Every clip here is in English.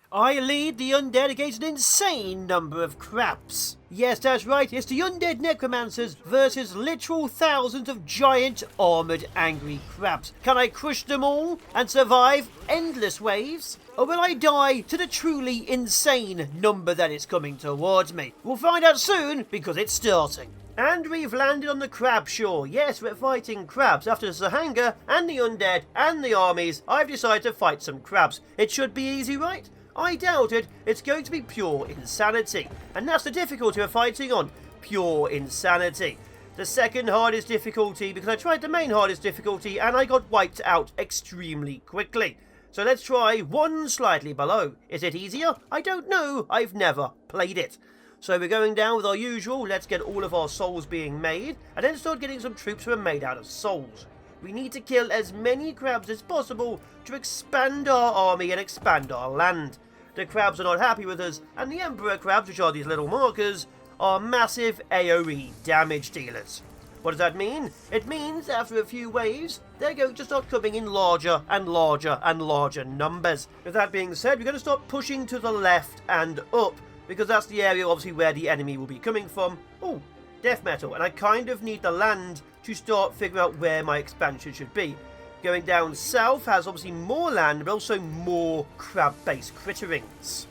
I lead the undead against an insane number of crabs. Yes, that's right, it's the undead necromancers versus literal thousands of giant, armoured, angry crabs. Can I crush them all and survive endless waves? Or will I die to the truly insane number that is coming towards me? We'll find out soon, because it's starting. And we've landed on the crab shore. Yes, we're fighting crabs. After the Sahanga and the undead and the armies, I've decided to fight some crabs. It should be easy, right? I doubt it. It's going to be pure insanity. And that's the difficulty we're fighting on. Pure insanity. The second hardest difficulty, because I tried the main hardest difficulty and I got wiped out extremely quickly. So let's try one slightly below. Is it easier? I don't know. I've never played it. So we're going down with our usual. Let's get all of our souls being made. And then start getting some troops who are made out of souls. We need to kill as many crabs as possible to expand our army and expand our land. The crabs are not happy with us, and the Emperor crabs, which are these little markers, are massive AoE damage dealers. What does that mean? It means after a few waves, they're going to start coming in larger and larger and larger numbers. With that being said, we're going to start pushing to the left and up, because that's the area obviously where the enemy will be coming from. Oh, death metal, and I kind of need the land to start figuring out where my expansion should be. Going down south has obviously more land, but also more crab-based critterings.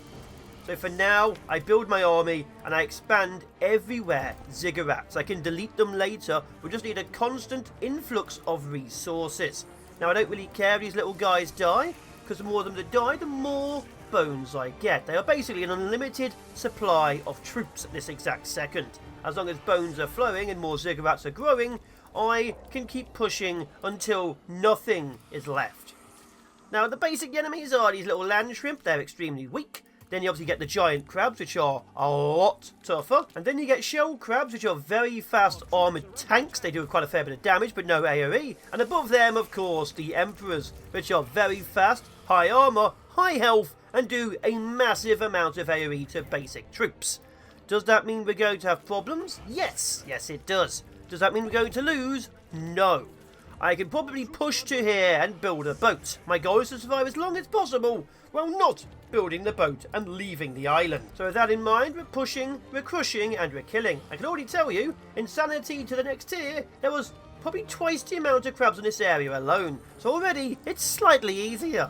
So for now, I build my army and I expand everywhere ziggurats. I can delete them later. We just need a constant influx of resources. Now I don't really care if these little guys die, because the more of them that die, the more bones I get. They are basically an unlimited supply of troops at this exact second. As long as bones are flowing and more ziggurats are growing, I can keep pushing until nothing is left. Now, the basic enemies are these little land shrimp. They're extremely weak. Then you obviously get the giant crabs, which are a lot tougher. And then you get shell crabs, which are very fast armoured tanks. They do quite a fair bit of damage, but no AoE. And above them, of course, the emperors, which are very fast, high armour, high health, and do a massive amount of AoE to basic troops. Does that mean we're going to have problems? Yes. Yes, it does. Does that mean we're going to lose? No. I can probably push to here and build a boat. My goal is to survive as long as possible while not building the boat and leaving the island. So with that in mind, we're pushing, we're crushing, and we're killing. I can already tell you, insanity to the next tier, there was probably twice the amount of crabs in this area alone. So already, it's slightly easier.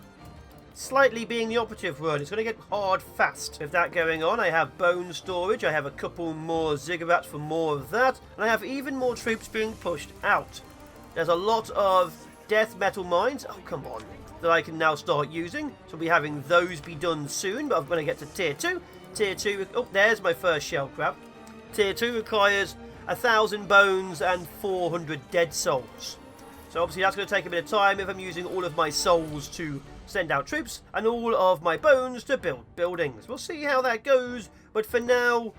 Slightly being the operative word. It's going to get hard fast. With that going on, I have bone storage. I have a couple more ziggurats for more of that. And I have even more troops being pushed out. There's a lot of death metal mines. Oh, come on. That I can now start using. So we'll be having those be done soon. But I'm going to get to tier 2. Tier 2... Oh, there's my first shell crab. Tier 2 requires 1,000 bones and 400 dead souls. So obviously that's going to take a bit of time if I'm using all of my souls to send out troops and all of my bones to build buildings. We'll see how that goes, but for now,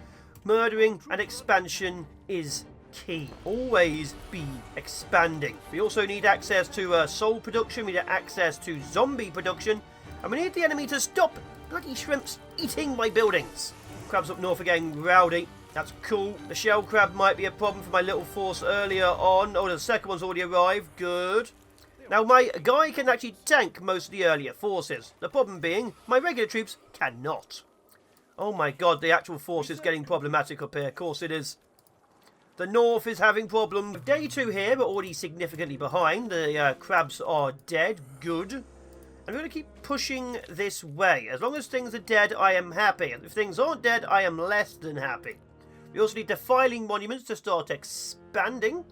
murdering and expansion is key. Always be expanding. We also need access to soul production, we need access to zombie production, and we need the enemy to stop bloody shrimps eating my buildings. Crabs up north are getting rowdy. That's cool. The shell crab might be a problem for my little force earlier on. Oh, the second one's already arrived. Good. Now, my guy can actually tank most of the earlier forces. The problem being, my regular troops cannot. Oh my god, the actual force is getting problematic up here. Of course it is. The north is having problems. Day 2 here, but already significantly behind. The crabs are dead. Good. And we're going to keep pushing this way. As long as things are dead, I am happy. If things aren't dead, I am less than happy. We also need defiling monuments to start expanding.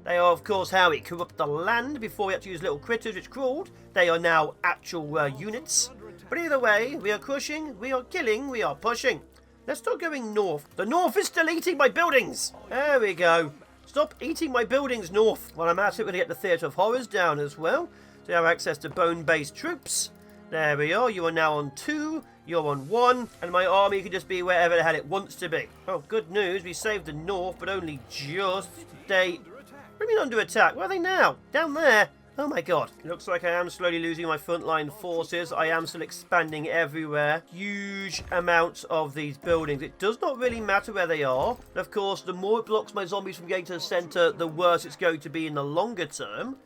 They are, of course, how we corrupt the land before we had to use little critters which crawled. They are now actual units. But either way, we are crushing, we are killing, we are pushing. Let's start going north. The north is still eating my buildings. There we go. Stop eating my buildings, north. While I'm at it, we're going to get the Theatre of Horrors down as well. So you have access to bone-based troops. There we are. You are now on 2. You're on 1. And my army can just be wherever the hell it wants to be. Oh, good news. We saved the north, but only just. What do you mean under attack? Where are they now? Down there? Oh my god. It looks like I am slowly losing my frontline forces. I am still expanding everywhere. Huge amounts of these buildings. It does not really matter where they are. But of course, the more it blocks my zombies from getting to the centre, the worse it's going to be in the longer term.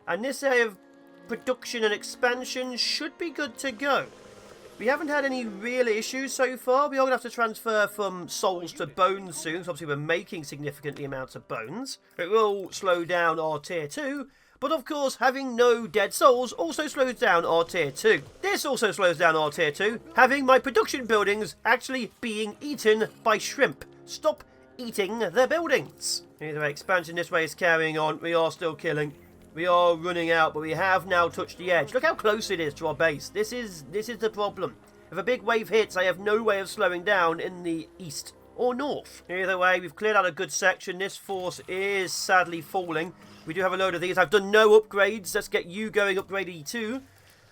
And this area of production and expansion should be good to go. We haven't had any real issues so far. We are going to have to transfer from souls to bones soon, because obviously we're making significantly amounts of bones. It will slow down our tier 2, but of course having no dead souls also slows down our tier 2. This also slows down our tier 2, having my production buildings actually being eaten by shrimp. Stop eating their buildings. Either way, expansion this way is carrying on. We are still killing. We are running out, but we have now touched the edge. Look how close it is to our base. This is the problem. If a big wave hits, I have no way of slowing down in the east or north. Either way, we've cleared out a good section. This force is sadly falling. We do have a load of these. I've done no upgrades. Let's get you going, upgrade E2.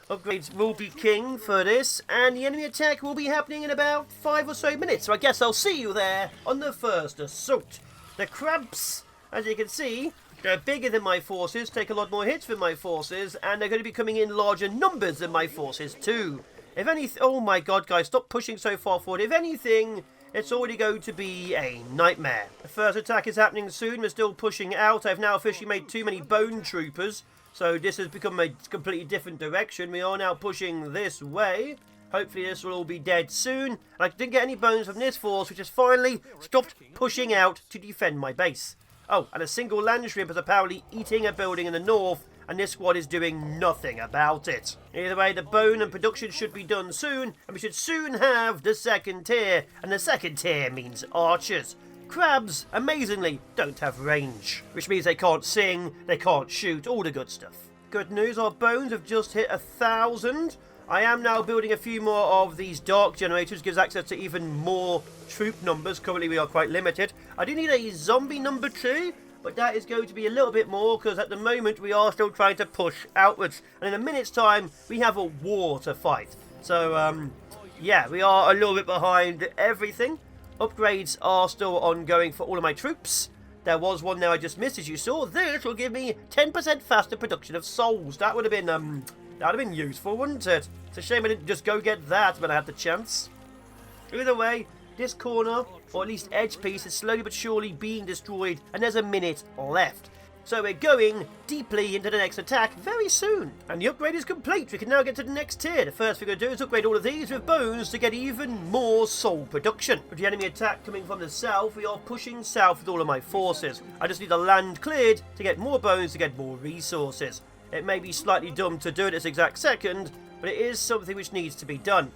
Upgrades will be king for this, and the enemy attack will be happening in about 5 or so minutes. So I guess I'll see you there on the first assault. The crabs, as you can see, they're bigger than my forces, take a lot more hits than my forces, and they're going to be coming in larger numbers than my forces too. If anything, oh my god guys, stop pushing so far forward. If anything, it's already going to be a nightmare. The first attack is happening soon, we're still pushing out. I've now officially made too many bone troopers, so this has become a completely different direction. We are now pushing this way. Hopefully this will all be dead soon. And I didn't get any bones from this force, which has finally stopped pushing out to defend my base. Oh, and a single land shrimp is apparently eating a building in the north, and this squad is doing nothing about it. Either way, the bone and production should be done soon, and we should soon have the second tier, and the second tier means archers. Crabs, amazingly, don't have range, which means they can't sing, they can't shoot, all the good stuff. Good news, our bones have just hit 1,000. I am now building a few more of these dark generators, gives access to even more troop numbers. Currently we are quite limited. I do need a zombie number 2, but that is going to be a little bit more, because at the moment we are still trying to push outwards. And in a minute's time, we have a war to fight. So, yeah, we are a little bit behind everything. Upgrades are still ongoing for all of my troops. There was one there I just missed, as you saw. This will give me 10% faster production of souls. That would have been useful, wouldn't it? It's a shame I didn't just go get that when I had the chance. Either way, this corner, or at least edge piece, is slowly but surely being destroyed, and there's a minute left. So we're going deeply into the next attack very soon. And the upgrade is complete. We can now get to the next tier. The first thing we're going to do is upgrade all of these with bones to get even more soul production. With the enemy attack coming from the south, we are pushing south with all of my forces. I just need the land cleared to get more bones to get more resources. It may be slightly dumb to do it this exact second, but it is something which needs to be done.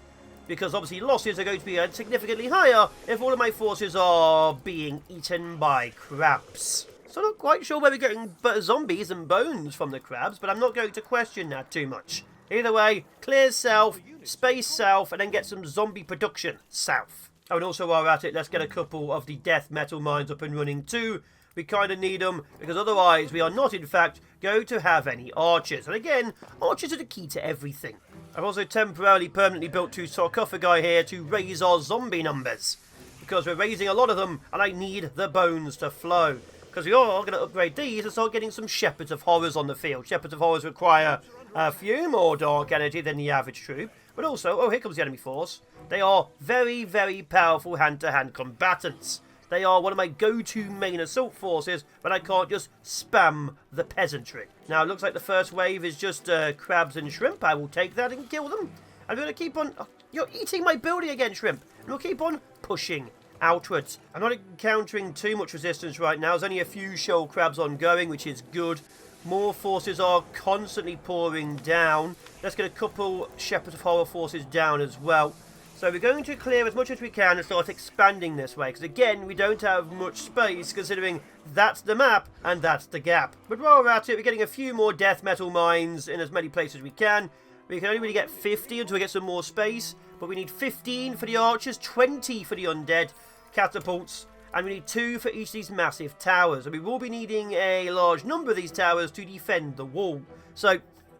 Because obviously losses are going to be significantly higher if all of my forces are being eaten by crabs. So I'm not quite sure where we're getting zombies and bones from the crabs, but I'm not going to question that too much. Either way, clear south, space south, and then get some zombie production south. Oh, and also while we're at it, let's get a couple of the death metal mines up and running too. We kind of need them, because otherwise we are not, in fact, going to have any archers. And again, archers are the key to everything. I've also permanently built 2 sarcophagi here to raise our zombie numbers, because we're raising a lot of them, and I need the bones to flow. Because we are going to upgrade these and start getting some Shepherds of Horrors on the field. Shepherds of Horrors require a few more dark energy than the average troop, but also, oh, here comes the enemy force. They are very, very powerful hand-to-hand combatants. They are one of my go-to main assault forces, but I can't just spam the peasantry. Now, it looks like the first wave is just crabs and shrimp. I will take that and kill them. I'm going to keep on... Oh, you're eating my building again, shrimp. And we'll keep on pushing outwards. I'm not encountering too much resistance right now. There's only a few shell crabs ongoing, which is good. More forces are constantly pouring down. Let's get a couple Shepherds of Horror forces down as well. So we're going to clear as much as we can and start expanding this way, because again, we don't have much space, considering that's the map and that's the gap. But while we're at it, we're getting a few more death metal mines in as many places as we can. We can only really get 50 until we get some more space, but we need 15 for the archers, 20 for the undead catapults, and we need 2 for each of these massive towers. And we will be needing a large number of these towers to defend the wall. So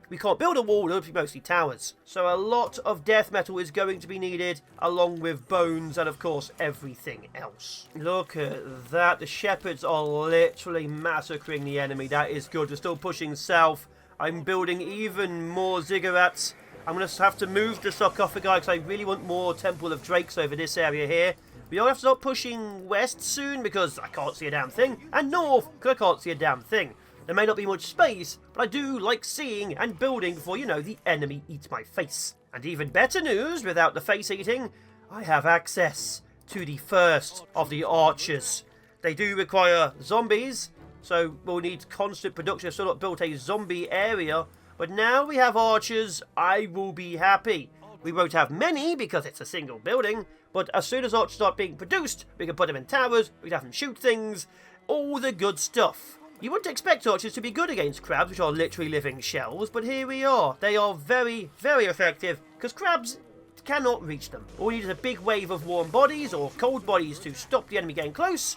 we can't build a wall, it'll be mostly towers. So a lot of death metal is going to be needed, along with bones and, of course, everything else. Look at that. The shepherds are literally massacring the enemy. That is good. We're still pushing south. I'm building even more ziggurats. I'm going to have to move the sarcophagi because I really want more Temple of Drakes over this area here. We all have to start pushing west soon because I can't see a damn thing. And north because I can't see a damn thing. There may not be much space, but I do like seeing and building before, you know, the enemy eats my face. And even better news, without the face eating, I have access to the first of the archers. They do require zombies, so we'll need constant production. I've still not built a zombie area, but now we have archers, I will be happy. We won't have many because it's a single building, but as soon as archers start being produced, we can put them in towers, we can have them shoot things, all the good stuff. You wouldn't expect archers to be good against crabs, which are literally living shells, but here we are. They are very, very effective, because crabs cannot reach them. All we need is a big wave of warm bodies, or cold bodies, to stop the enemy getting close,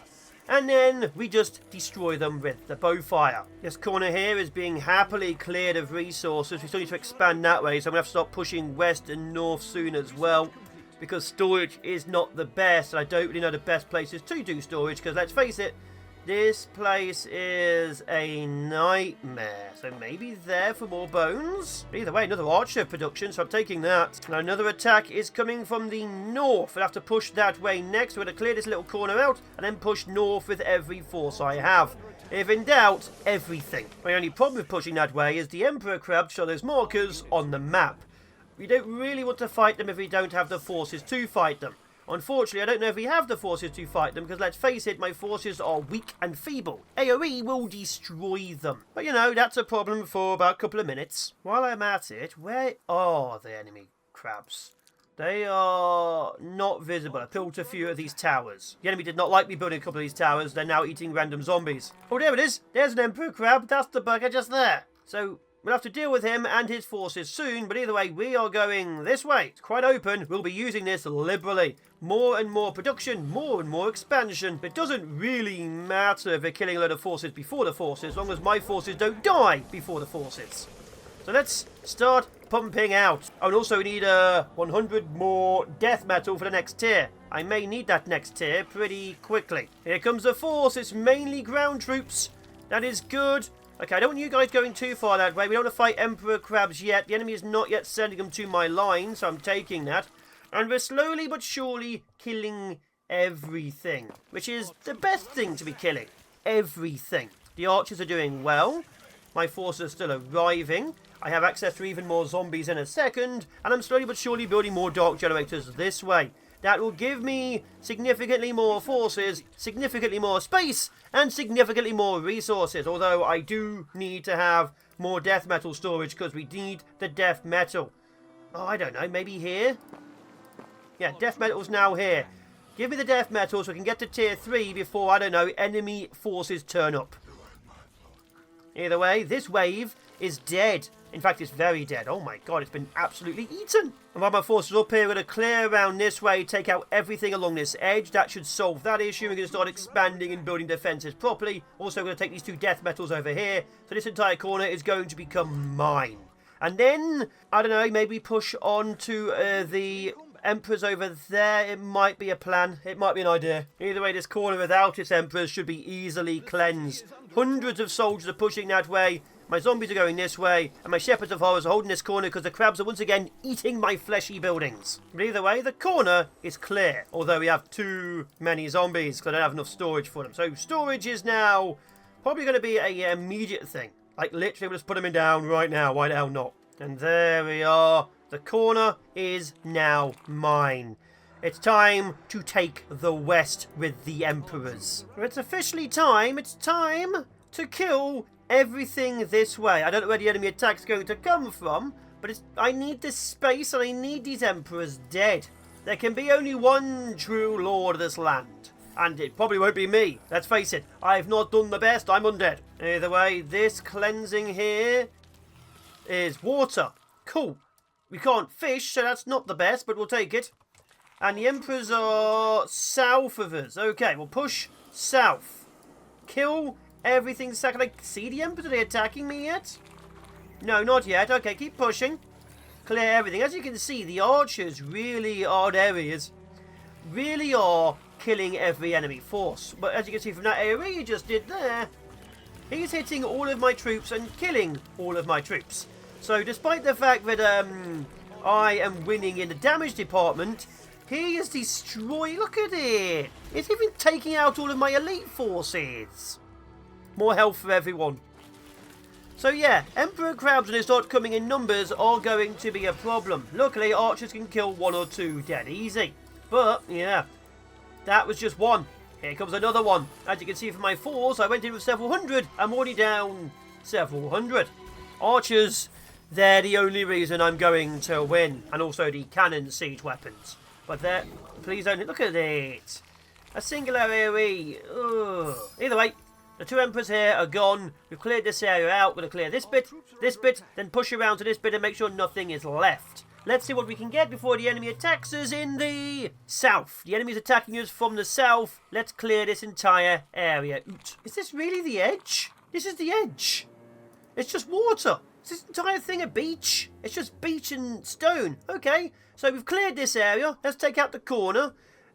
and then we just destroy them with the bowfire. This corner here is being happily cleared of resources. We still need to expand that way, so I'm going to have to start pushing west and north soon as well, because storage is not the best, and I don't really know the best places to do storage, because let's face it, this place is a nightmare. So maybe there for more bones? Either way, another archer production, so I'm taking that. Now another attack is coming from the north. I'll have to push that way next. We're going to clear this little corner out and then push north with every force I have. If in doubt, everything. My only problem with pushing that way is the Emperor crabs show those markers on the map. We don't really want to fight them if we don't have the forces to fight them. Unfortunately, I don't know if we have the forces to fight them, because let's face it, my forces are weak and feeble. AoE will destroy them. But you know, that's a problem for about a couple of minutes. While I'm at it, where are the enemy crabs? They are not visible. I built a few of these towers. The enemy did not like me building a couple of these towers. They're now eating random zombies. Oh, there it is. There's an Emperor crab. That's the bugger just there. So we'll have to deal with him and his forces soon, but either way, we are going this way. It's quite open. We'll be using this liberally. More and more production, more and more expansion. It doesn't really matter if we're killing a lot of forces before the forces, as long as my forces don't die before the forces. So let's start pumping out. Oh, and also we need 100 more death metal for the next tier. I may need that next tier pretty quickly. Here comes the force. It's mainly ground troops. That is good. Okay, I don't want you guys going too far that way. We don't want to fight Emperor crabs yet. The enemy is not yet sending them to my line, so I'm taking that. And we're slowly but surely killing everything, which is the best thing to be killing. Everything. The archers are doing well. My forces are still arriving. I have access to even more zombies in a second. And I'm slowly but surely building more dark generators this way. That will give me significantly more forces, significantly more space, and significantly more resources. Although I do need to have more death metal storage because we need the death metal. Oh, I don't know, maybe here? Yeah, death metal's now here. Give me the death metal so we can get to tier 3 before, I don't know, enemy forces turn up. Either way, this wave is dead. In fact, it's very dead. Oh my god, it's been absolutely eaten. And while my forces are up here, we're going to clear around this way, take out everything along this edge. That should solve that issue. We're going to start expanding and building defences properly. Also, we're going to take these 2 death metals over here. So this entire corner is going to become mine. And then, I don't know, maybe push on to the Emperors over there. It might be a plan. It might be an idea. Either way, this corner without its Emperors should be easily cleansed. Hundreds of soldiers are pushing that way. My zombies are going this way, and my shepherds of horrors are holding this corner because the crabs are once again eating my fleshy buildings. But either way, the corner is clear, although we have too many zombies because I don't have enough storage for them. So storage is now probably going to be an immediate thing. Like literally, we'll just put them in down right now. Why the hell not? And there we are. The corner is now mine. It's time to take the west with the Emperors. It's officially time. It's time to kill everything this way. I don't know where the enemy attack's going to come from, but I need this space and I need these Emperors dead. There can be only one true lord of this land. And it probably won't be me. Let's face it, I've not done the best. I'm undead. Either way, this cleansing here is water. Cool. We can't fish, so that's not the best, but we'll take it. And the Emperors are south of us. Okay, we'll push south. Kill everything. Can I see the Emperors? Are they attacking me yet? No, not yet. Okay, keep pushing. Clear everything. As you can see, the archers really are areas. Really are killing every enemy force. But as you can see from that AoE you just did there, he's hitting all of my troops and killing all of my troops. So despite the fact that I am winning in the damage department, he is destroying. Look at it. It's even taking out all of my elite forces. More health for everyone. So yeah, Emperor crabs when they start coming in numbers are going to be a problem. Luckily, archers can kill 1 or 2 dead easy. But, yeah, that was just one. Here comes another one. As you can see from my force, I went in with several hundred. I'm already down several hundred. Archers, they're the only reason I'm going to win. And also the cannon siege weapons. But they're... Please don't... Look at it. A singular AoE. Ugh. Either way, the 2 emperors here are gone. We've cleared this area out. We're going to clear this bit, then push around to this bit and make sure nothing is left. Let's see what we can get before the enemy attacks us in the south. The enemy's attacking us from the south. Let's clear this entire area. Is this really the edge? This is the edge. It's just water. Is this entire thing a beach? It's just beach and stone. Okay, so we've cleared this area. Let's take out the corner.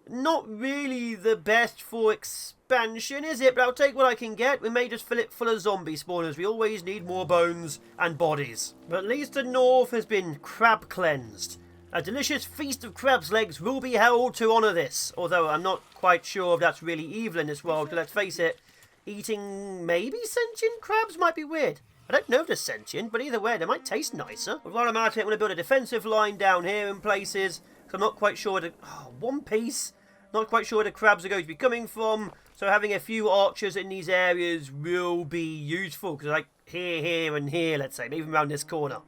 Not really the best for expansion, is it? But I'll take what I can get. We may just fill it full of zombie spawners. We always need more bones and bodies. But at least the north has been crab cleansed. A delicious feast of crab's legs will be held to honour this. Although I'm not quite sure if that's really evil in this world. Let's face it, eating maybe sentient crabs might be weird. I don't know if they're sentient, but either way, they might taste nicer. But while I'm at it, I'm going to build a defensive line down here in places. Because I'm not quite sure where one piece. Not quite sure where the crabs are going to be coming from. So having a few archers in these areas will be useful. Because like here, and here, let's say. Even around this corner.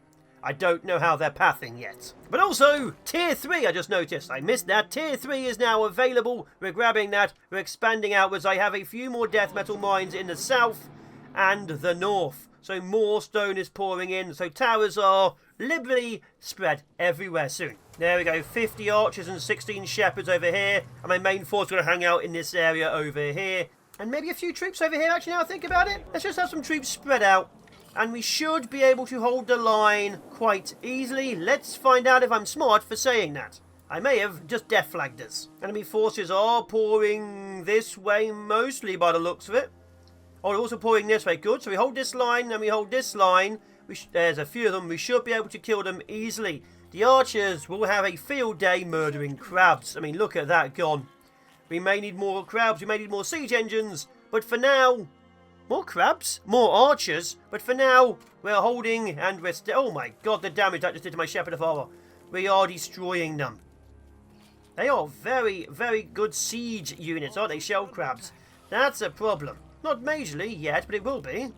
I don't know how they're pathing yet. But also, Tier 3, I just noticed. I missed that. Tier 3 is now available. We're grabbing that. We're expanding outwards. I have a few more death metal mines in the south and the north. So more stone is pouring in. So towers are liberally spread everywhere soon. There we go, 50 archers and 16 shepherds over here. And my main force is going to hang out in this area over here. And maybe a few troops over here, actually, now I think about it. Let's just have some troops spread out. And we should be able to hold the line quite easily. Let's find out if I'm smart for saying that. I may have just death flagged us. Enemy forces are pouring this way mostly by the looks of it. Oh, they're also pouring this way. Good. So we hold this line and we hold this line. There's a few of them. We should be able to kill them easily. The archers will have a field day murdering crabs. I mean, look at that gone. We may need more crabs. We may need more siege engines. But for now, more crabs, more archers. But for now, we're holding and we're still... Oh my god, the damage that just did to my Shepherd of Horror. We are destroying them. They are very, very good siege units, aren't they? Shell crabs. That's a problem. Not majorly yet, but it will be.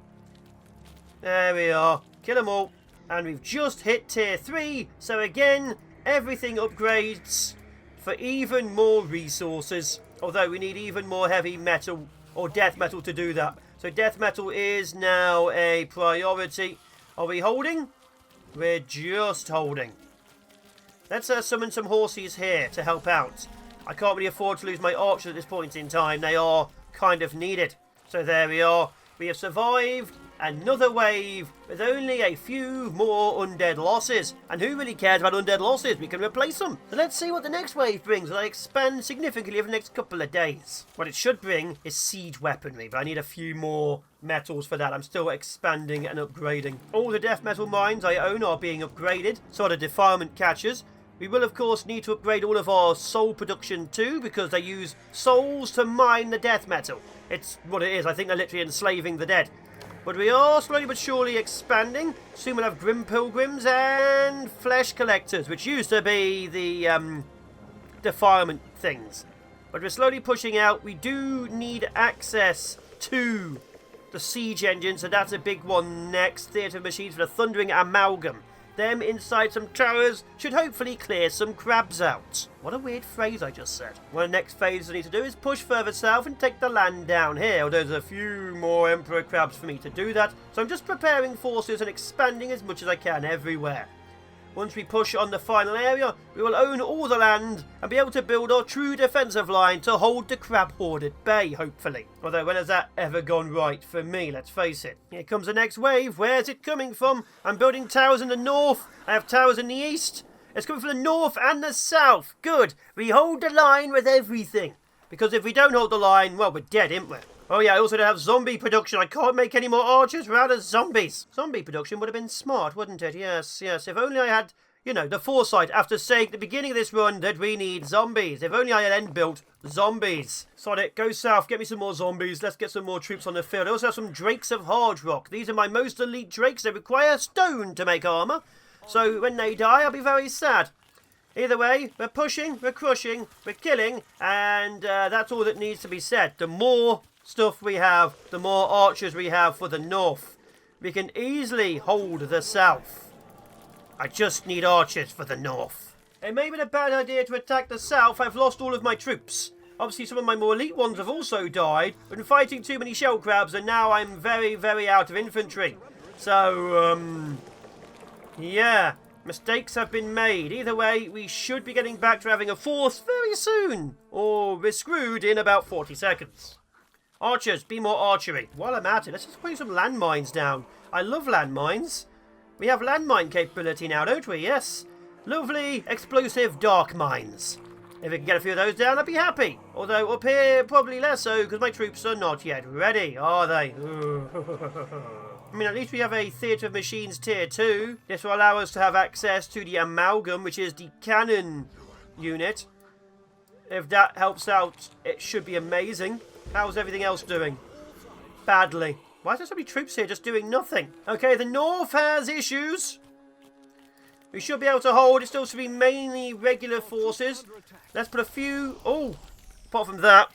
There we are. Kill them all. And we've just hit Tier 3. So again, everything upgrades for even more resources. Although we need even more heavy metal or death metal to do that. So death metal is now a priority. Are we holding? We're just holding. Let's summon some horses here to help out. I can't really afford to lose my archers at this point in time. They are kind of needed. So there we are. We have survived another wave with only a few more undead losses. And who really cares about undead losses? We can replace them. So let's see what the next wave brings as I expand significantly over the next couple of days. What it should bring is siege weaponry, but I need a few more metals for that. I'm still expanding and upgrading. All the death metal mines I own are being upgraded. So are the defilement catchers. We will, of course, need to upgrade all of our soul production too, because they use souls to mine the death metal. It's what it is. I think they're literally enslaving the dead. But we are slowly but surely expanding. Soon we'll have Grim Pilgrims and Flesh Collectors, which used to be the defilement things. But we're slowly pushing out. We do need access to the siege engine, so that's a big one next. Theatre of Machines for the Thundering Amalgam. Them inside some towers should hopefully clear some crabs out. What a weird phrase I just said. One of the next phases I need to do is push further south and take the land down here. There's a few more Emperor crabs for me to do that. So I'm just preparing forces and expanding as much as I can everywhere. Once we push on the final area, we will own all the land and be able to build our true defensive line to hold the crab horde at bay, hopefully. Although, when has that ever gone right for me, let's face it. Here comes the next wave. Where's it coming from? I'm building towers in the north. I have towers in the east. It's coming from the north and the south. Good. We hold the line with everything. Because if we don't hold the line, well, we're dead, ain't we? Oh yeah, I also don't have zombie production. I can't make any more archers. We're out of zombies. Zombie production would have been smart, wouldn't it? Yes, yes. If only I had you know, the foresight after saying at the beginning of this run that we need zombies. If only I had end built zombies. Sonic, go south, get me some more zombies. Let's get some more troops on the field. I also have some Drakes of Hard Rock. These are my most elite Drakes. They require stone to make armour. So when they die, I'll be very sad. Either way, we're pushing, we're crushing, we're killing, and that's all that needs to be said. The more stuff we have, the more archers we have for the north. We can easily hold the south. I just need archers for the north. It may have been a bad idea to attack the south. I've lost all of my troops. Obviously, some of my more elite ones have also died. Been fighting too many shell crabs, and now I'm very, very out of infantry. So, yeah, mistakes have been made. Either way, we should be getting back to having a force very soon, or we're screwed in about 40 seconds. Archers, be more archery. While I'm at it, let's just put some landmines down. I love landmines. We have landmine capability now, don't we? Yes. Lovely, explosive dark mines. If we can get a few of those down, I'd be happy. Although up here, probably less so, because my troops are not yet ready, are they? I mean, at least we have a Theatre of Machines Tier 2. This will allow us to have access to the Amalgam, which is the cannon unit. If that helps out, it should be amazing. How's everything else doing? Badly. Why is there so many troops here just doing nothing? Okay, the north has issues. We should be able to hold. It still should be mainly regular forces. Let's put a few... Oh, apart from that.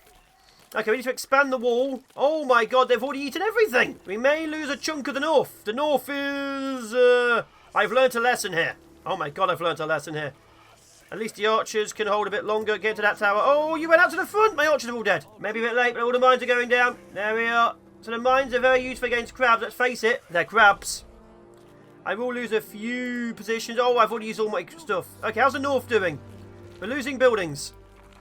Okay, we need to expand the wall. Oh my god, they've already eaten everything. We may lose a chunk of the north. The north is... I've learnt a lesson here. Oh my god, I've learnt a lesson here. At least the archers can hold a bit longer. Get to that tower. Oh, you went out to the front. My archers are all dead. Maybe a bit late, but all the mines are going down. There we are. So the mines are very useful against crabs. Let's face it. They're crabs. I will lose a few positions. Oh, I've already used all my stuff. Okay, how's the north doing? We're losing buildings.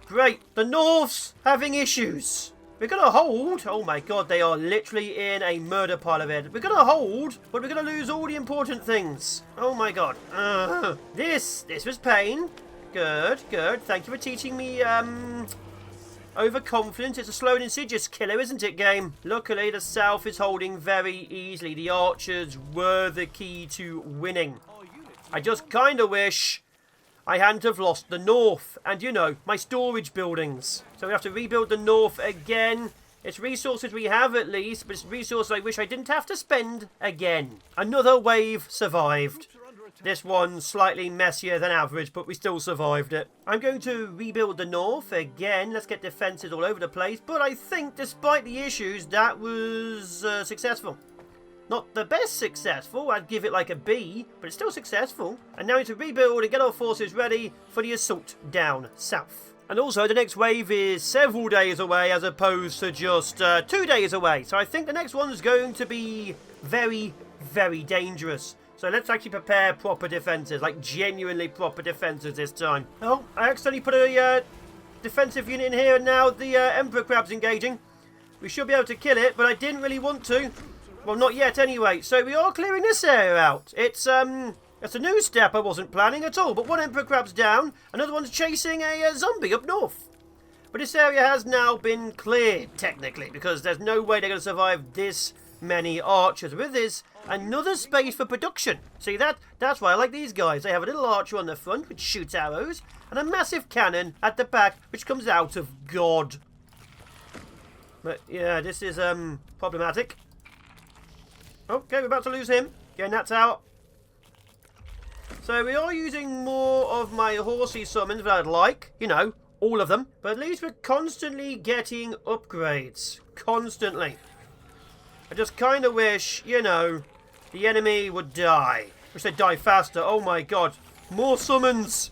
Great. The north's having issues. We're going to hold. Oh my god, they are literally in a murder pile of it. We're going to hold, but we're going to lose all the important things. Oh my god. This was pain. Good, good. Thank you for teaching me, overconfidence. It's a slow and insidious killer, isn't it, game? Luckily, the south is holding very easily. The archers were the key to winning. I just kind of wish I hadn't have lost the north. And, you know, my storage buildings. So we have to rebuild the north again. It's resources we have, at least, but it's resources I wish I didn't have to spend again. Another wave survived. This one's slightly messier than average, but we still survived it. I'm going to rebuild the north again. Let's get defences all over the place. But I think, despite the issues, that was successful. Not the best successful. I'd give it like a B, but it's still successful. And now we need to rebuild and get our forces ready for the assault down south. And also, the next wave is several days away as opposed to just 2 days away. So I think the next one's going to be very, very dangerous. So let's actually prepare proper defences, like genuinely proper defences this time. Oh, I accidentally put a defensive unit in here, and now the Emperor Crab's engaging. We should be able to kill it, but I didn't really want to. Well, not yet anyway. So we are clearing this area out. It's a new step I wasn't planning at all. But one Emperor Crab's down, another one's chasing a zombie up north. But this area has now been cleared, technically, because there's no way they're going to survive this many archers. With this, another space for production. See that? That's why I like these guys. They have a little archer on the front which shoots arrows, and a massive cannon at the back which comes out of God. But yeah, this is problematic. Okay, we're about to lose him. Getting that tower. So we are using more of my horsey summons than I'd like. You know, all of them. But at least we're constantly getting upgrades. Constantly. I just kind of wish, you know, the enemy would die. Wish they'd die faster. Oh my god. More summons.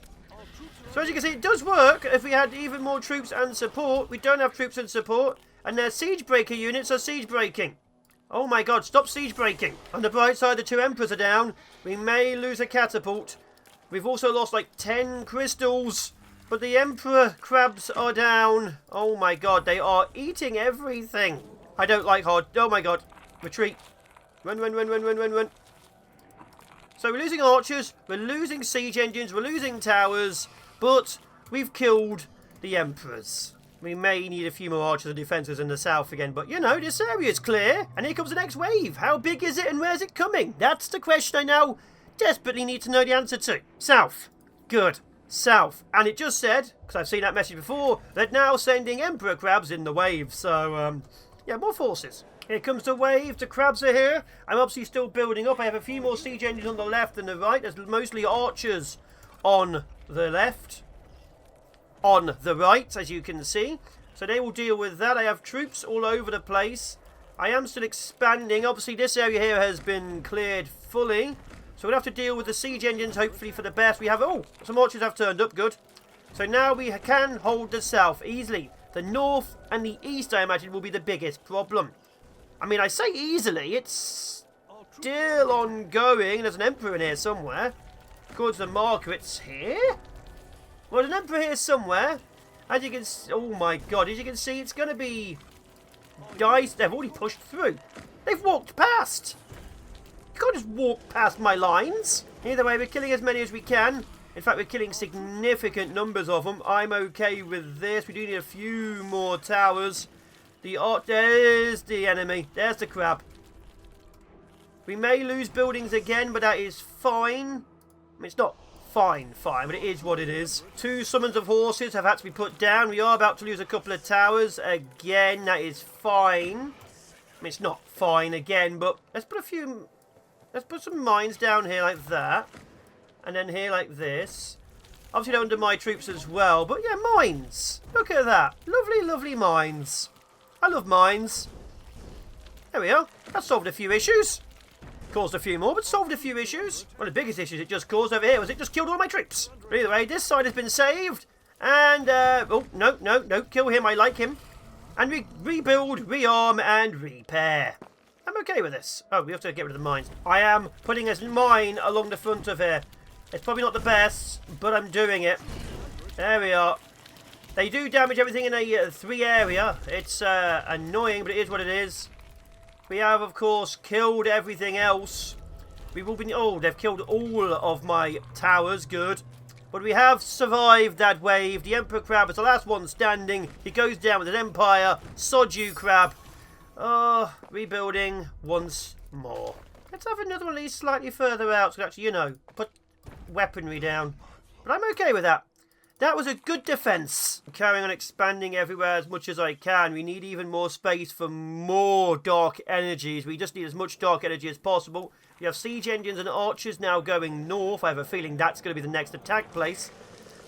So as you can see, it does work if we had even more troops and support. We don't have troops and support. And their siege breaker units are siege breaking. Oh my god, stop siege breaking. On the bright side, the 2 emperors are down. We may lose a catapult. We've also lost like 10 crystals. But the emperor crabs are down. Oh my god, they are eating everything. I don't like hard. Oh my god. Retreat. Run, run, run, run, run, run, run. So we're losing archers. We're losing siege engines. We're losing towers. But we've killed the emperors. We may need a few more archers and defences in the south again. But, you know, this area is clear. And here comes the next wave. How big is it and where's it coming? That's the question I now desperately need to know the answer to. South. Good. South. And it just said, because I've seen that message before, that now sending Emperor crabs in the wave. So, yeah, more forces. Here comes the wave. The crabs are here. I'm obviously still building up. I have a few more siege engines on the left and the right. There's mostly archers on the left. On the right, as you can see. So they will deal with that. I have troops all over the place. I am still expanding. Obviously, this area here has been cleared fully. So we'll have to deal with the siege engines, hopefully for the best. We have... Oh, some archers have turned up. Good. So now we can hold the south easily. The north and the east, I imagine, will be the biggest problem. I mean, I say easily. It's still ongoing. There's an emperor in here somewhere. According to the marker, it's here? Well, there's an emperor here somewhere. As you can see... Oh, my God. As you can see, it's going to be... Guys, they've already pushed through. They've walked past. You can't just walk past my lines. Either way, we're killing as many as we can. In fact, we're killing significant numbers of them. I'm okay with this. We do need a few more towers. There's the enemy. There's the crab. We may lose buildings again, but that is fine. I mean, it's not fine, but it is what it is. 2 summons of horses have had to be put down. We are about to lose a couple of towers again. That is fine. I mean, it's not fine again, but let's put some mines down here like that. And then here like this. Obviously they're under my troops as well. But yeah, mines. Look at that. Lovely, lovely mines. I love mines. There we are. That solved a few issues. Caused a few more, but solved a few issues. One of the biggest issues it just caused over here was it just killed all my troops. But either way, this side has been saved. And, oh, no, kill him. I like him. And rebuild, rearm, and repair. I'm okay with this. Oh, we have to get rid of the mines. I am putting a mine along the front of here. It's probably not the best, but I'm doing it. There we are. They do damage everything in a 3 area. It's annoying, but it is what it is. We have, of course, killed everything else. We will be... Oh, they've killed all of my towers. Good. But we have survived that wave. The Emperor Crab is the last one standing. He goes down with an empire. Sod you, Crab. Oh, rebuilding once more. Let's have another one of these slightly further out. So actually, you know, put weaponry down. But I'm okay with that. That was a good defense. I'm carrying on expanding everywhere as much as I can. We need even more space for more dark energies. We just need as much dark energy as possible. We have siege engines and archers now going north. I have a feeling that's going to be the next attack place.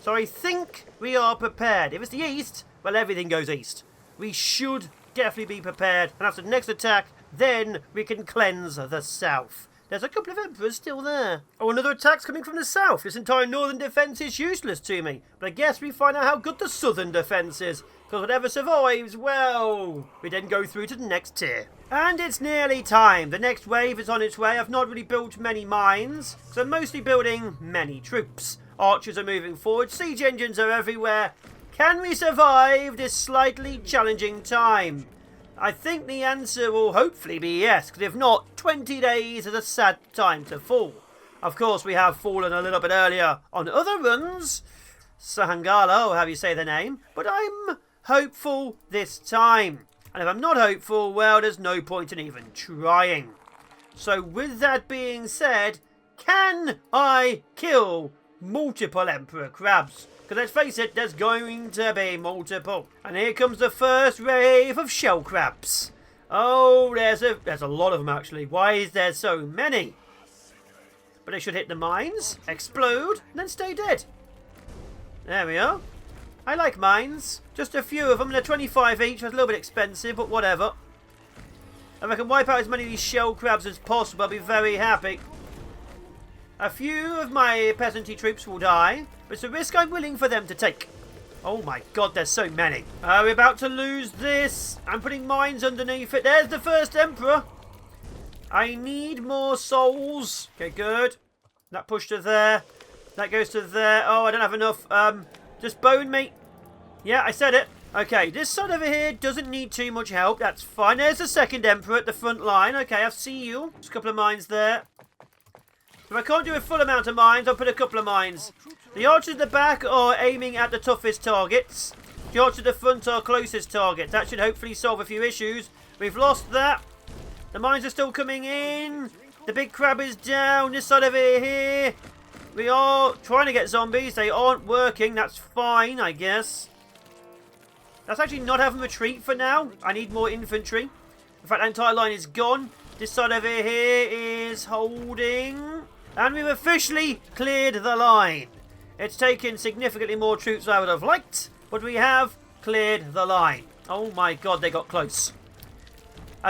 So I think we are prepared. If it's the east, well, everything goes east. We should definitely be prepared. And after the next attack, then we can cleanse the south. There's a couple of emperors still there. Oh, another attack's coming from the south. This entire northern defence is useless to me. But I guess we find out how good the southern defence is. Because whatever survives, well, we then go through to the next tier. And it's nearly time. The next wave is on its way. I've not really built many mines. So I'm mostly building many troops. Archers are moving forward. Siege engines are everywhere. Can we survive this slightly challenging time? I think the answer will hopefully be yes, because if not, 20 days is a sad time to fall. Of course, we have fallen a little bit earlier on other runs, Sahangala, or however you say the name, but I'm hopeful this time. And if I'm not hopeful, well, there's no point in even trying. So with that being said, can I kill multiple Emperor Crabs? Because let's face it, there's going to be multiple. And here comes the first wave of shell crabs. Oh, there's a lot of them actually. Why is there so many? But they should hit the mines, explode, and then stay dead. There we are. I like mines. Just a few of them. They're 25 each. That's a little bit expensive, but whatever. If I can wipe out as many of these shell crabs as possible, I'll be very happy. A few of my peasantry troops will die, but it's a risk I'm willing for them to take. Oh my god, there's so many. We're about to lose this. I'm putting mines underneath it. There's the first emperor. I need more souls. Okay, good. That pushed to there. That goes to there. Oh, I don't have enough. Just bone meat. Yeah, I said it. Okay, this side over here doesn't need too much help. That's fine. There's the second emperor at the front line. Okay, I see you. Just a couple of mines there. If I can't do a full amount of mines, I'll put a couple of mines. The archers at the back are aiming at the toughest targets. The archers at the front are closest targets. That should hopefully solve a few issues. We've lost that. The mines are still coming in. The big crab is down. This side of it here. We are trying to get zombies. They aren't working. That's fine, I guess. That's actually not having retreat for now. I need more infantry. In fact, that entire line is gone. This side over here is holding. And we've officially cleared the line. It's taken significantly more troops than I would have liked, but we have cleared the line. Oh my god, they got close.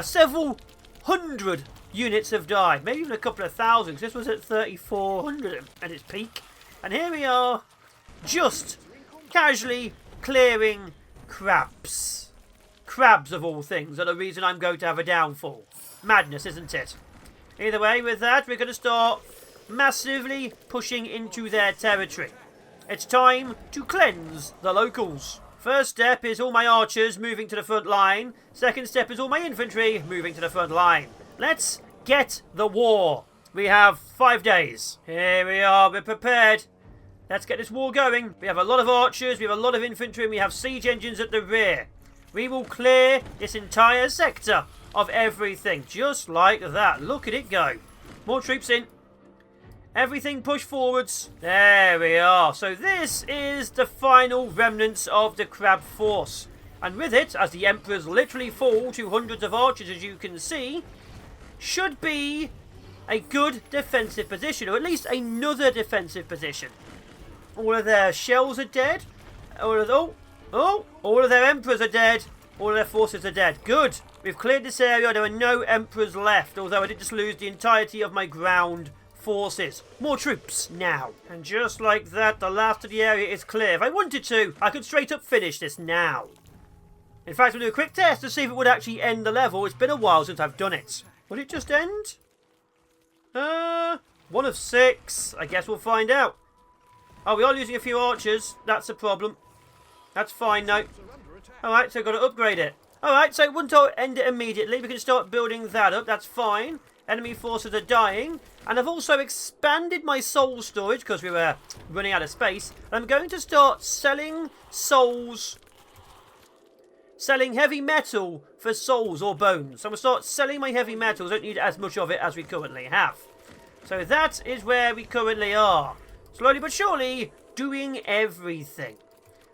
Several hundred units have died. Maybe even a couple of thousand. This was at 3,400 at its peak. And here we are, just casually clearing crabs. Crabs, of all things, are the reason I'm going to have a downfall. Madness, isn't it? Either way, with that, we're going to start massively pushing into their territory. It's time to cleanse the locals. First step is all my archers moving to the front line. Second step is all my infantry moving to the front line. Let's get the war. We have 5 days. Here we are, we're prepared. Let's get this war going. We have a lot of archers, we have a lot of infantry, and we have siege engines at the rear. We will clear this entire sector of everything, just like that. Look at it go. More troops in. Everything push forwards. There we are. So this is the final remnants of the crab force. And with it, as the emperors literally fall to hundreds of archers, as you can see, should be a good defensive position, or at least another defensive position. All of their shells are dead. All of their emperors are dead. All of their forces are dead. Good. We've cleared this area. There are no emperors left, although I did just lose the entirety of my ground forces. More troops now. And just like that, the last of the area is clear. If I wanted to, I could straight up finish this now. In fact, we'll do a quick test to see if it would actually end the level. It's been a while since I've done it. Would it just end? 1 of 6. I guess we'll find out. Oh, we are losing a few archers. That's a problem. That's fine, though. Alright, so I've got to upgrade it. Alright, so it wouldn't end it immediately. We can start building that up. That's fine. Enemy forces are dying. And I've also expanded my soul storage because we were running out of space. I'm going to start selling souls. Selling heavy metal for souls or bones. So I'm going to start selling my heavy metals. I don't need as much of it as we currently have. So that is where we currently are. Slowly but surely doing everything.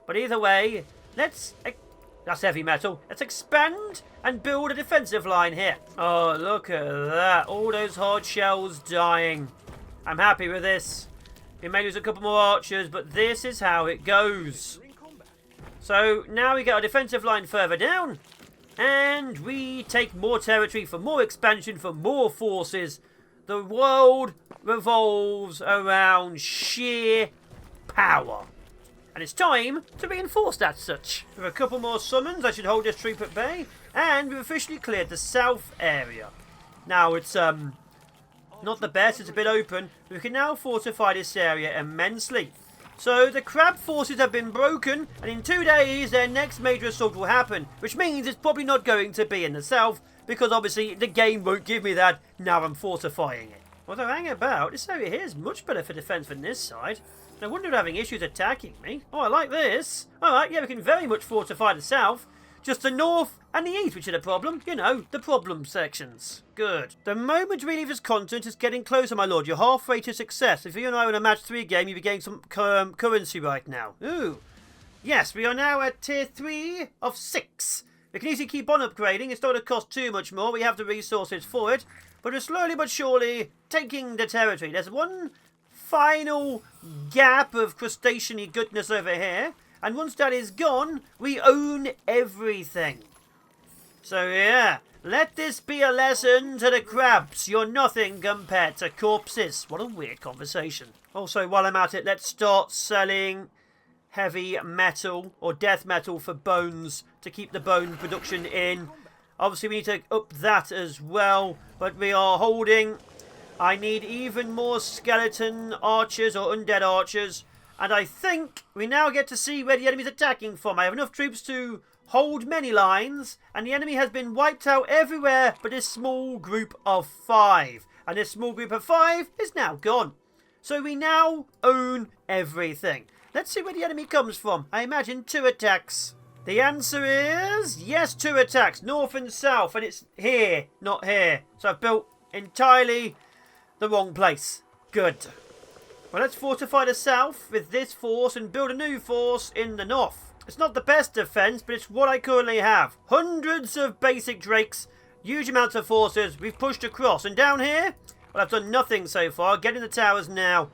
But either way, let's... That's heavy metal. Let's expand and build a defensive line here. Oh, look at that. All those hard shells dying. I'm happy with this. We may lose a couple more archers, but this is how it goes. So now we get our defensive line further down. And we take more territory for more expansion, for more forces. The world revolves around sheer power. And it's time to reinforce that such. With a couple more summons, I should hold this troop at bay. And we've officially cleared the south area. Now, it's not the best, it's a bit open. We can now fortify this area immensely. So, the crab forces have been broken, and in 2 days, their next major assault will happen. Which means it's probably not going to be in the south, because obviously the game won't give me that. Now I'm fortifying it. Although, hang about, this area here is much better for defense than this side. No wonder they're having issues attacking me. Oh, I like this. Alright, yeah, we can very much fortify the south. Just the north and the east, which are the problem. You know, the problem sections. Good. The moment we leave this continent is getting closer, my lord. You're halfway to success. If you and I were in a match 3 game, you'd be getting some currency right now. Ooh. Yes, we are now at tier 3 of 6. We can easily keep on upgrading. It's not going to cost too much more. We have the resources for it. But we're slowly but surely taking the territory. There's one final gap of crustacean-y goodness over here, and once that is gone, we own everything. So yeah, let this be a lesson to the crabs. You're nothing compared to corpses. What a weird conversation. Also, while I'm at it, let's start selling heavy metal or death metal for bones to keep the bone production in. Obviously, we need to up that as well, but we are holding. I need even more skeleton archers or undead archers. And I think we now get to see where the enemy's attacking from. I have enough troops to hold many lines. And the enemy has been wiped out everywhere but this small group of 5. And this small group of 5 is now gone. So we now own everything. Let's see where the enemy comes from. I imagine 2 attacks. The answer is yes, 2 attacks. North and south. And it's here, not here. So I've built entirely the wrong place. Good. Well, let's fortify the south with this force and build a new force in the north. It's not the best defence, but it's what I currently have. Hundreds of basic drakes, huge amounts of forces. We've pushed across. And down here, well, I've done nothing so far. Get in the towers now.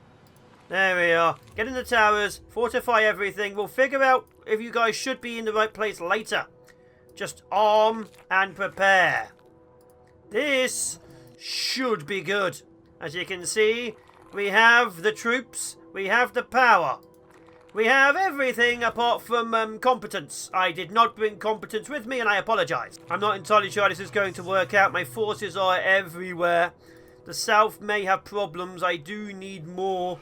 There we are. Get in the towers, fortify everything. We'll figure out if you guys should be in the right place later. Just arm and prepare. This should be good. As you can see, we have the troops, we have the power. We have everything apart from competence. I did not bring competence with me and I apologise. I'm not entirely sure how this is going to work out. My forces are everywhere. The south may have problems. I do need more.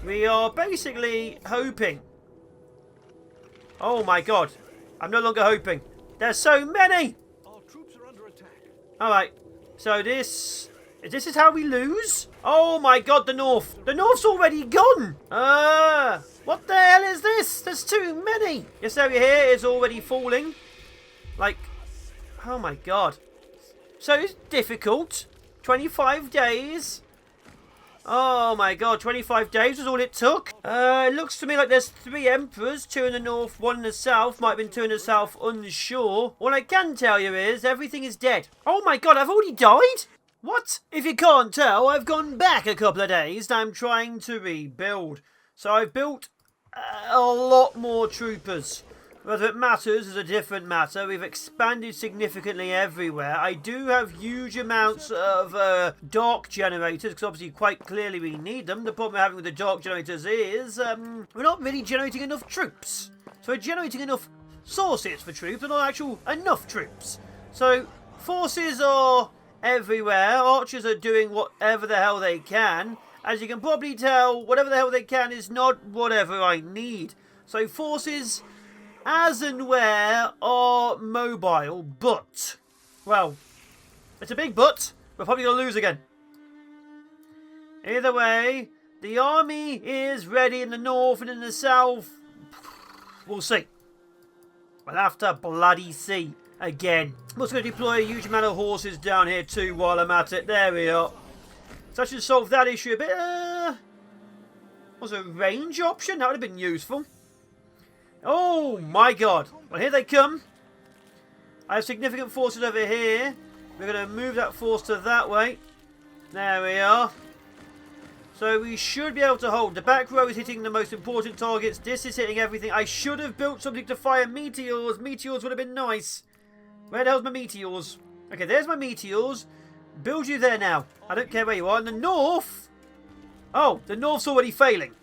We are basically hoping. Oh my god. I'm no longer hoping. There's so many! Our troops are under attack. Alright. So this is how we lose? Oh my god, the north. The north's already gone. What the hell is this? There's too many. This area here is already falling. Like, oh my god. So it's difficult. 25 days. Oh my god, 25 days was all it took. It looks to me like there's 3 emperors, 2 in the north, 1 in the south. Might have been 2 in the south, unsure. All I can tell you is everything is dead. Oh my god, I've already died? What? If you can't tell, I've gone back a couple of days and I'm trying to rebuild. So I've built a lot more troopers. Whether it matters is a different matter. We've expanded significantly everywhere. I do have huge amounts of dark generators, because obviously quite clearly we need them. The problem we're having with the dark generators is we're not really generating enough troops. So we're generating enough sources for troops, but not actual enough troops. So forces are everywhere. Archers are doing whatever the hell they can. As you can probably tell, whatever the hell they can is not whatever I need. So forces, as and where, are mobile, but, well, it's a big but. We're probably going to lose again. Either way, the army is ready in the north and in the south. We'll see. We'll have to bloody see again. I'm also going to deploy a huge amount of horses down here too while I'm at it. There we are. So I should solve that issue a bit. Was a range option? That would have been useful. Oh my god. Well, here they come. I have significant forces over here. We're going to move that force to that way. There we are. So we should be able to hold. The back row is hitting the most important targets. This is hitting everything. I should have built something to fire meteors. Meteors would have been nice. Where the hell's my meteors? Okay, there's my meteors. Build you there now. I don't care where you are. In the north. Oh, the north's already failing.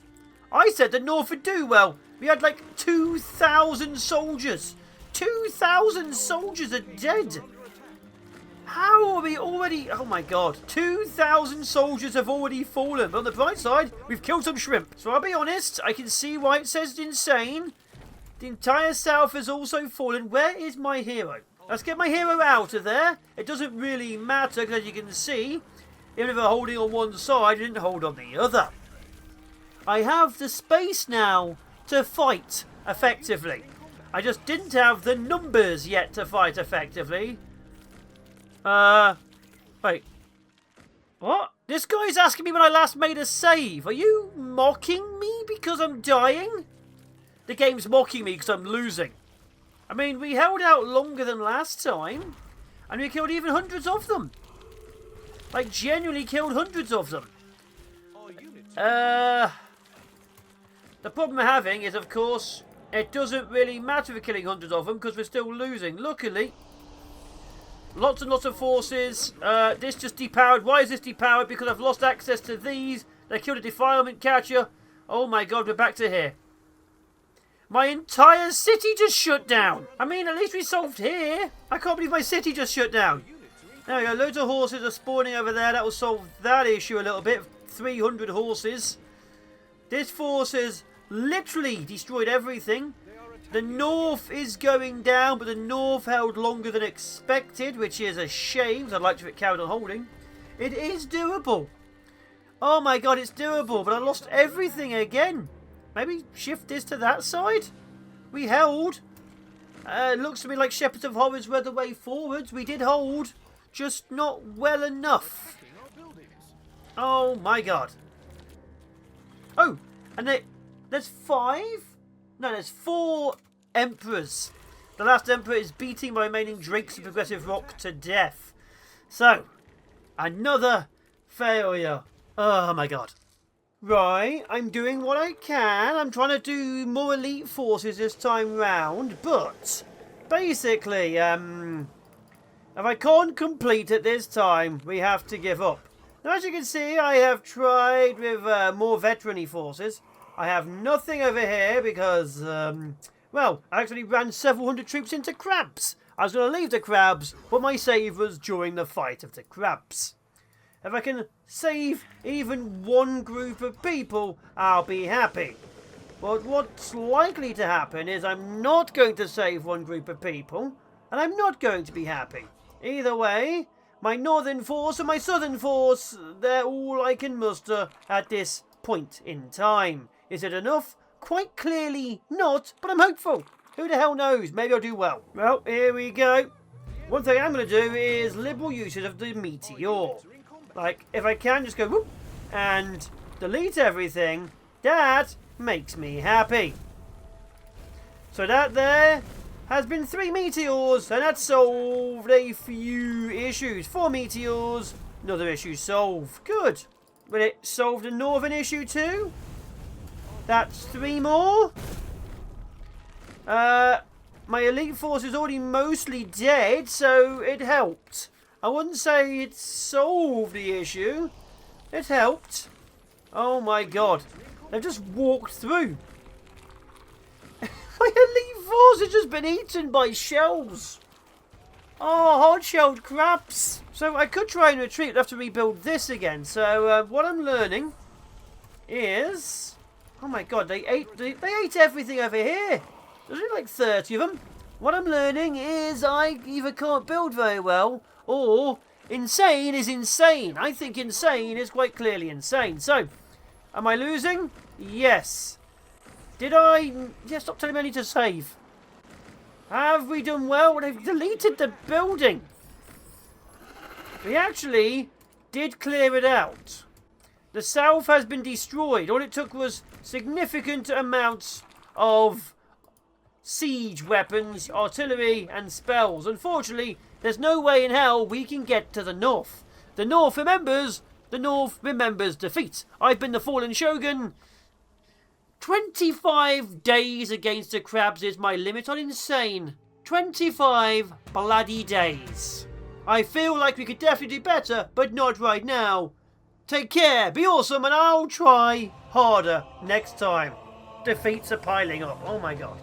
I said the north would do well. We had like 2,000 soldiers. 2,000 soldiers are dead. How are we already... Oh my god. 2,000 soldiers have already fallen. But on the bright side, we've killed some shrimp. So I'll be honest, I can see why it says insane. The entire south has also fallen. Where is my hero? Let's get my hero out of there. It doesn't really matter, because as you can see, even if we're holding on one side, we didn't hold on the other. I have the space now to fight effectively. I just didn't have the numbers yet to fight effectively. Wait. What? This guy's asking me when I last made a save. Are you mocking me because I'm dying? The game's mocking me because I'm losing. I mean, we held out longer than last time. And we killed even hundreds of them. Like, genuinely killed hundreds of them. The problem we're having is, of course, it doesn't really matter if we're killing hundreds of them because we're still losing. Luckily, lots and lots of forces. This just depowered. Why is this depowered? Because I've lost access to these. They killed a defilement catcher. Oh my god, we're back to here. My entire city just shut down. I mean, at least we solved here. I can't believe my city just shut down. There we go. Loads of horses are spawning over there. That will solve that issue a little bit. 300 horses. This force has literally destroyed everything. The north is going down, but the north held longer than expected, which is a shame. I'd like to have it carried on holding. It is doable. Oh my god, it's doable, but I lost everything again. Maybe shift this to that side? We held. It looks to me like Shepherds of Horrors were the way forwards. We did hold, just not well enough. Oh my god. Oh, and there's 5? No, there's 4 emperors. The last emperor is beating my remaining drakes of progressive rock to death. So, another failure. Oh my god. Right, I'm doing what I can. I'm trying to do more elite forces this time round, but basically, if I can't complete it this time, we have to give up. Now, as you can see, I have tried with more veteran-y forces. I have nothing over here because, well, I actually ran several hundred troops into crabs. I was going to leave the crabs, but my save was during the fight of the crabs. If I can save even one group of people, I'll be happy. But what's likely to happen is I'm not going to save one group of people, and I'm not going to be happy. Either way, my northern force and my southern force, they're all I can muster at this point in time. Is it enough? Quite clearly not, but I'm hopeful. Who the hell knows? Maybe I'll do well. Well, here we go. One thing I'm going to do is liberal usage of the meteor. Like, if I can, just go whoop and delete everything. That makes me happy. So that there has been 3 meteors, and that solved a few issues. 4 meteors, another issue solved. Good. But it solved a northern issue too. That's 3 more. My elite force is already mostly dead, so it helped. I wouldn't say it solved the issue. It helped. Oh my god. They've just walked through. My elite force has just been eaten by shells. Oh, hard-shelled crabs. So I could try and retreat. I'd have to rebuild this again. So what I'm learning is... Oh my god, they ate everything over here. There's only like 30 of them. What I'm learning is I either can't build very well, or insane is insane. I think insane is quite clearly insane. So, am I losing? Yes. Did I... Yeah, stop telling me I need to save. Have we done well? They've deleted the building. We actually did clear it out. The south has been destroyed. All it took was significant amounts of siege weapons, artillery, and spells. Unfortunately, there's no way in hell we can get to the north. The north remembers defeat. I've been the fallen shogun. 25 days against the crabs is my limit on insane. 25 bloody days. I feel like we could definitely do better, but not right now. Take care, be awesome, and I'll try harder next time. Defeats are piling up. Oh my god.